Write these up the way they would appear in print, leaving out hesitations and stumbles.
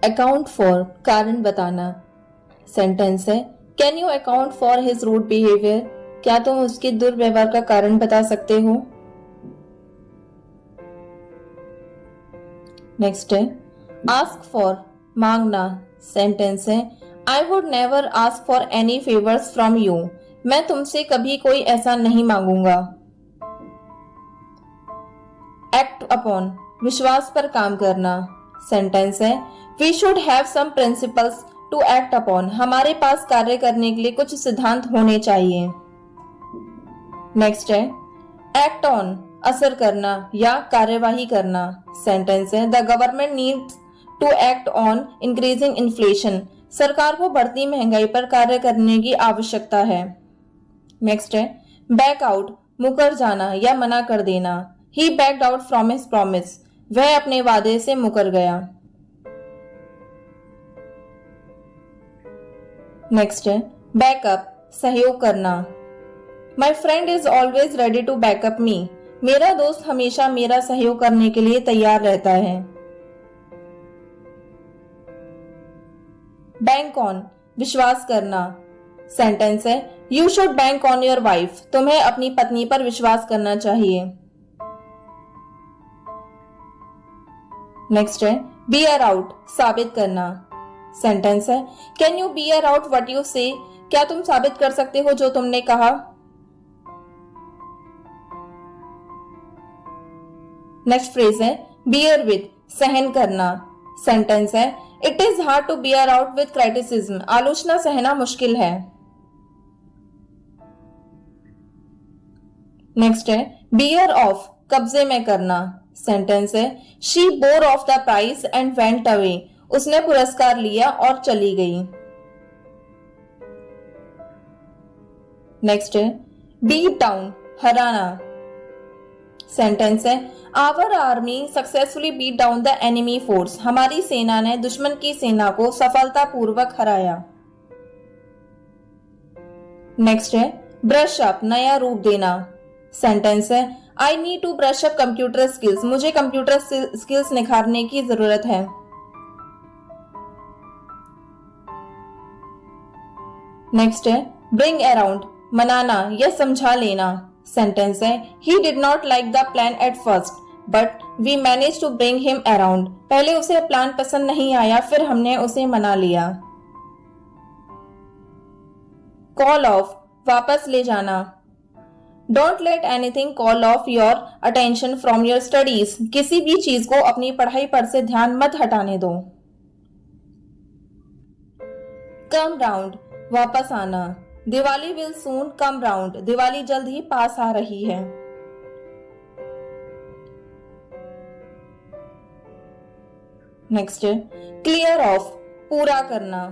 Account for कारण बताना। Sentence है can you account for his rude behaviour, क्या तुम उसके दुर्व्यवहार का कारण बता सकते हो। नेक्स्ट है आस्क फॉर मांगना। सेंटेंस है I would never ask for any favours from you, मैं तुमसे कभी कोई ऐसा नहीं मांगूंगा। एक्ट अपॉन विश्वास पर काम करना। सेंटेंस है we should have some principles to act upon, हमारे पास कार्य करने के लिए कुछ सिद्धांत होने चाहिए। नेक्स्ट है एक्ट ऑन असर करना या कार्यवाही करना। सेंटेंस है the government needs to act on increasing inflation, सरकार को बढ़ती महंगाई पर कार्य करने की आवश्यकता है। नेक्स्ट है बैक आउट मुकर जाना या मना कर देना। He backed out from his promise, वह अपने वादे से मुकर गया। नेक्स्ट है बैकअप सहयोग करना। My friend is always ready to backup me, मेरा दोस्त हमेशा मेरा सहयोग करने के लिए तैयार रहता है। बैंक ऑन विश्वास करना। सेंटेंस है you should bank on your wife, तुम्हें अपनी पत्नी पर विश्वास करना चाहिए। नेक्स्ट है बियर आउट साबित करना। सेंटेंस है can you beer out what you से, क्या तुम साबित कर सकते हो जो तुमने कहा। नेक्स्ट फ्रेज है बियर विद सहन करना। सेंटेंस है it is hard to bear out with criticism, आलोचना सहना मुश्किल है। नेक्स्ट है बियर ऑफ कब्जे में करना। सेंटेंस है she bore off the prize and went away, उसने पुरस्कार लिया और चली गई। नेक्स्ट है बीट डाउन हराना। सेंटेंस है our army successfully beat down the enemy force, हमारी सेना ने दुश्मन की सेना को सफलतापूर्वक हराया। नेक्स्ट है ब्रश अप नया रूप देना। सेंटेंस है I need to brush up computer skills, मुझे कंप्यूटर स्किल्स निखारने की जरूरत है। नेक्स्ट है ब्रिंग अराउंड मनाना या समझा लेना। सेंटेंस है he did not like the plan at first but we manage to bring him around, पहले उसे प्लान पसंद नहीं आया फिर हमने उसे मना लिया। कॉल ऑफ वापस ले जाना। Don't let anything call of your attention from your studies, किसी भी चीज को अपनी पढ़ाई पर से ध्यान मत हटाने दो। कम राउंड वापस आना। Diwali will soon come round, Diwali जल्द ही पास आ रही है। नेक्स्ट है क्लियर ऑफ पूरा करना।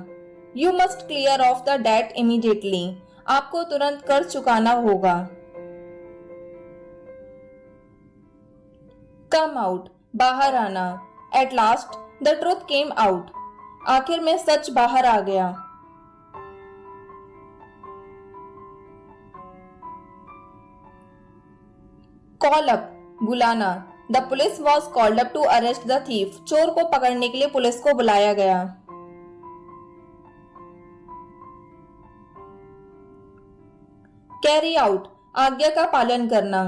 You must clear off the debt immediately, आपको तुरंत कर्ज चुकाना होगा। कम आउट बाहर आना। At last the truth came out, आखिर में सच बाहर आ गया। कॉल अप बुलाना। The police was called up to arrest the thief, चोर को पकड़ने के लिए पुलिस को बुलाया गया। कैरी आउट आज्ञा का पालन करना।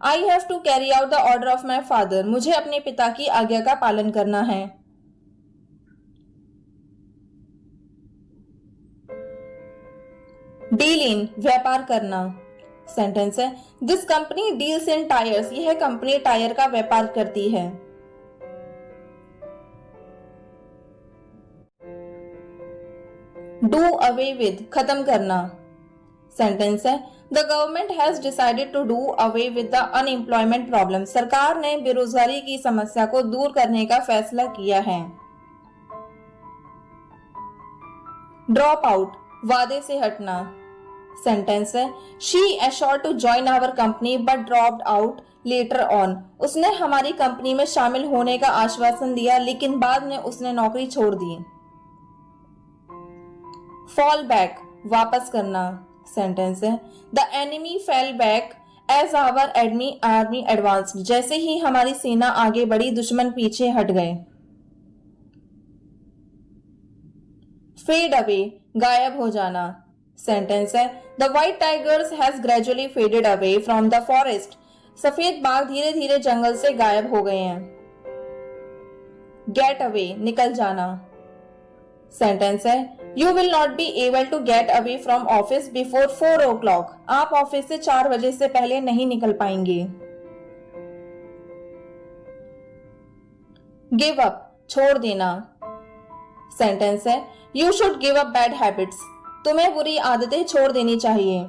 I have to carry out the order of my father, मुझे अपने पिता की आज्ञा का पालन करना है। डील इन व्यापार करना। सेंटेंस है this company deals in tyres, यह कंपनी टायर का व्यापार करती है। डू अवे विद खत्म करना। सेंटेंस है the government has decided to do away with the unemployment problem, सरकार ने बेरोजगारी की समस्या को दूर करने का फैसला किया है। ड्रॉप आउट वादे से हटना। सेंटेंस है she assured to join our company but dropped out later on, उसने हमारी कंपनी में शामिल होने का आश्वासन दिया लेकिन बाद में उसने नौकरी छोड़ दी। फॉल बैक वापस करना। सेंटेंस है the enemy fell back as our army advanced, जैसे ही हमारी सेना आगे बढ़ी दुश्मन पीछे हट गए। फेड अवे, गायब हो जाना। सेंटेंस है the white tigers has gradually faded away from the forest. सफेद बाघ धीरे धीरे जंगल से गायब हो गए हैं। गेट अवे, निकल जाना। सेंटेंस है you will not be able to get away from office before 4 o'clock। आप ऑफिस से 4 बजे से पहले नहीं निकल पाएंगे। गिव अप, छोड़ देना। सेंटेंस है you should give up bad habits. तुम्हें बुरी आदतें छोड़ देनी चाहिए।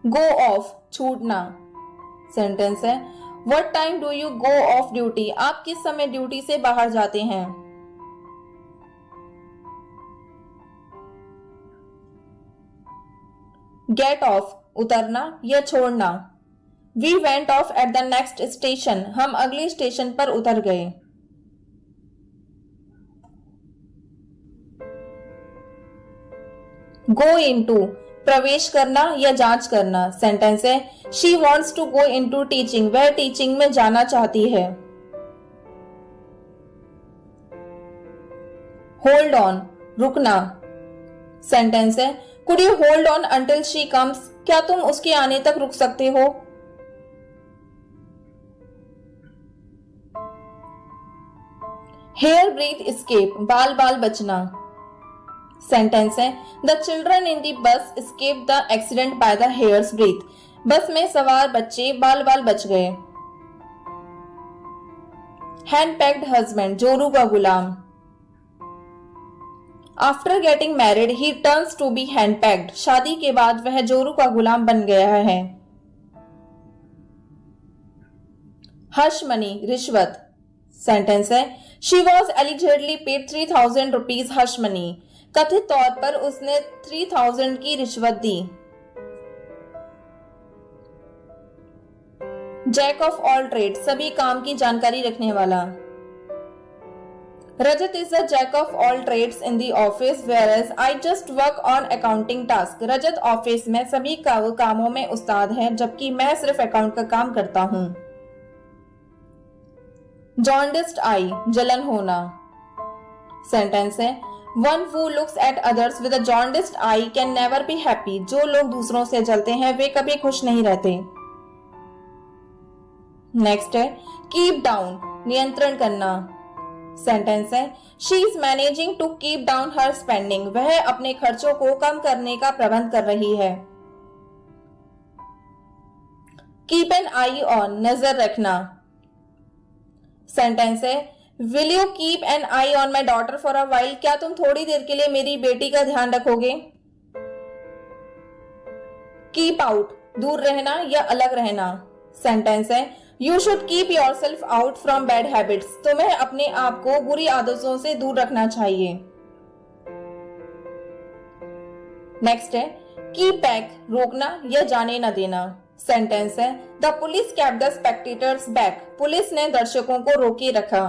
गो ऑफ, छूटना। सेंटेंस है what time do you go of duty. आप किस समय ड्यूटी से बाहर जाते हैं। गेट ऑफ, उतरना या छोड़ना। We went off at the next station. हम अगले स्टेशन पर उतर गए। गो इनटू, प्रवेश करना या जांच करना। सेंटेंस है she wants to go into teaching. वह टीचिंग में जाना चाहती है। होल्ड ऑन, रुकना। सेंटेंस है could you hold on until she comes. क्या तुम उसके आने तक रुक सकते हो। हेयर ब्रीथ एस्केप, बाल बाल बचना। सेंटेंस है the children in the bus escape the accident by the hair's breath. Bus में सवार बच्चे बाल बाल बच गए। हैंड पैक्ड हस्बैंड, जोरू का गुलाम। After getting married he turns to be hand pecked. शादी के बाद वह जोरू का गुलाम बन गया है। हश मनी, रिश्वत। सेंटेंस है she was allegedly paid 3000 rupees hush money. कथित तौर पर उसने 3000 की रिश्वत दी। जैक ऑफ ऑल ट्रेड, सभी काम की जानकारी रखने वाला। Rajat is the jack of all trades in the office whereas I just work on accounting task. Rajat office में सभी कामों में उस्ताद है, जबकि मैं सिर्फ अकाउंट का काम करता हूं। जॉन्डिस्ड आई, जलन होना। सेंटेंस है one who looks at others with a jaundiced eye can never be happy. जो लोग दूसरों से जलते हैं वे कभी खुश नहीं रहते। नेक्स्ट है कीप डाउन, नियंत्रण करना। सेंटेंस है she is managing to keep down her spending. वह अपने खर्चों को कम करने का प्रबंध कर रही है। कीप एन आई ऑन, नजर रखना। सेंटेंस है will you keep an I on my daughter for a while. क्या तुम थोड़ी देर के लिए मेरी बेटी का ध्यान रखोगे। कीप आउट, दूर रहना या अलग रहना। सेंटेंस है you should keep your self out from bad habits. तुम्हें अपने आप को बुरी आदतों से दूर रखना चाहिए। नेक्स्ट है कीप बैक, रोकना या जाने न देना। सेंटेंस है the police kept the spectators back. Police ने दर्शकों को रोके रखा।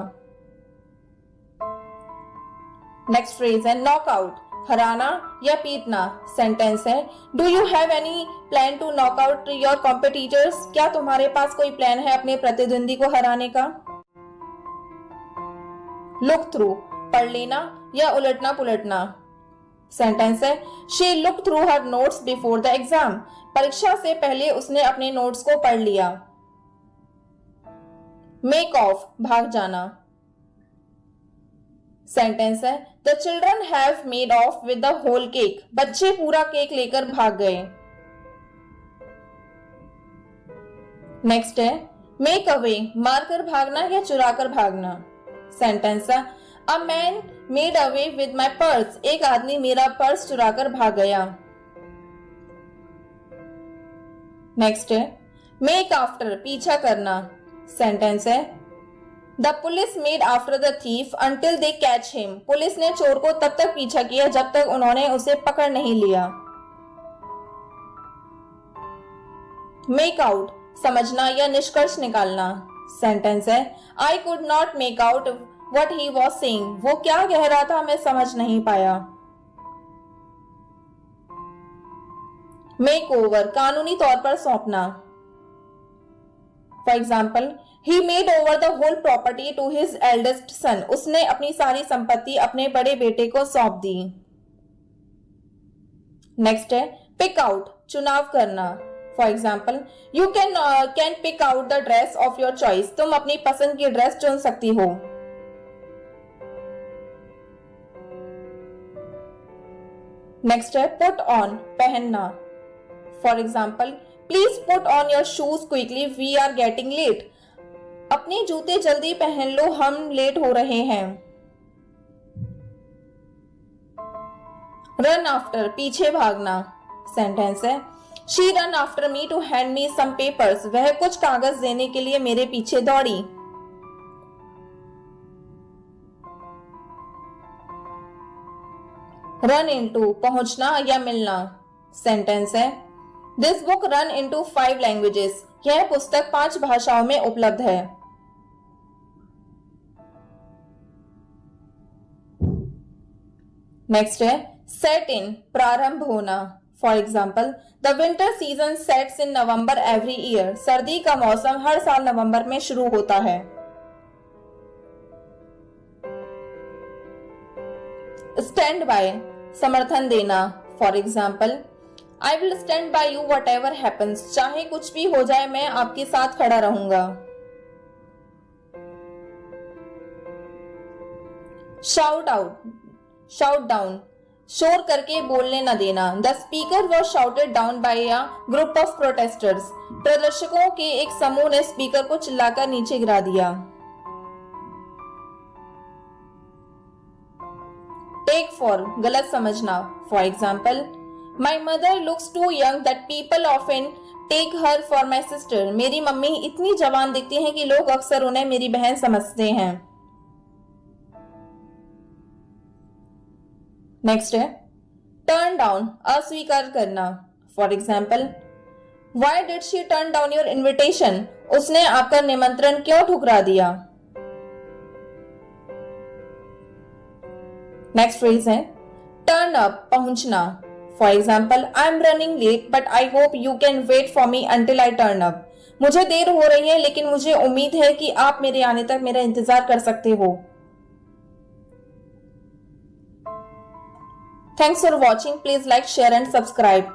नेक्स्ट फ्रेज है नॉकआउट, हराना या पीटना। सेंटेंस है do you have any plan to knock out your competitors. क्या तुम्हारे पास कोई प्लान है अपने प्रतिद्वंदी को हराने का। लुक थ्रू, पढ़ लेना या उलटना पुलटना। सेंटेंस है she look through her notes before the exam. परीक्षा से पहले उसने अपने नोट्स को पढ़ लिया। मेक ऑफ, भाग जाना। सेंटेंस है the children have made off with the whole cake. बच्चे पूरा केक लेकर भाग गए। नेक्स्ट है मेक अवे, मारकर भागना या चुराकर भागना। सेंटेंस है a man made away with my purse. एक आदमी मेरा पर्स चुराकर भाग गया। नेक्स्ट है मेक आफ्टर, पीछा करना। सेंटेंस है the police made after the thief until they catch him. Police ने चोर को तब तक पीछा किया जब तक उन्होंने उसे पकड़ नहीं लिया। मेक आउट, समझना या निष्कर्ष निकालना। सेंटेंस है I could not make out what he was saying. वो क्या कह रहा था मैं समझ नहीं पाया। मेक ओवर, कानूनी तौर पर सौंपना। For example, he made over the whole property to his eldest son. उसने अपनी सारी संपत्ति अपने बड़े बेटे को सौंप दी। नेक्स्ट है पिक आउट, चुनाव करना। For example, you can pick out the dress of your choice. तुम अपनी पसंद की ड्रेस चुन सकती हो। नेक्स्ट है पुट ऑन, पहनना। For example, please put on your shoes quickly, we are getting late. अपने जूते जल्दी पहन लो, हम लेट हो रहे हैं। रन आफ्टर, पीछे भागना। सेंटेंस है she run after me to hand me some papers. वह कुछ कागज देने के लिए मेरे पीछे दौड़ी। रन इनटू, पहुंचना या मिलना। सेंटेंस है this book run into 5 languages. यह पुस्तक 5 भाषाओं में उपलब्ध है। नेक्स्ट है सेट इन, प्रारंभ होना। For example, the winter season sets in November every year. सर्दी का मौसम हर साल नवंबर में शुरू होता है। स्टैंड बाय, समर्थन देना। For example, I will stand by you what ever happens. चाहे कुछ भी हो जाए मैं आपके साथ खड़ा रहूंगा। शाउट आउट, शाउट डाउन, शोर करके बोलने न देना। The speaker was shouted down by a group of protesters. प्रदर्शकों के एक समूह ने स्पीकर को चिल्लाकर नीचे गिरा दिया। टेक फॉर, गलत समझना। For example, my mother looks too young that people often take her for my sister. मेरी मम्मी इतनी जवान दिखती हैं कि लोग अक्सर उन्हें मेरी बहन समझते हैं। नेक्स्ट है टर्न डाउन, अस्वीकार करना। For example, why did she turn down your invitation. उसने आपका निमंत्रण क्यों ठुकरा दिया। नेक्स्ट फ्रेज है टर्न अप, पहुंचना। For example, I am running late but I hope you can wait for me until I turn up. मुझे देर हो रही है लेकिन मुझे उम्मीद है कि आप मेरे आने तक मेरा इंतजार कर सकते हो। Thanks for watching. Please like, share and subscribe.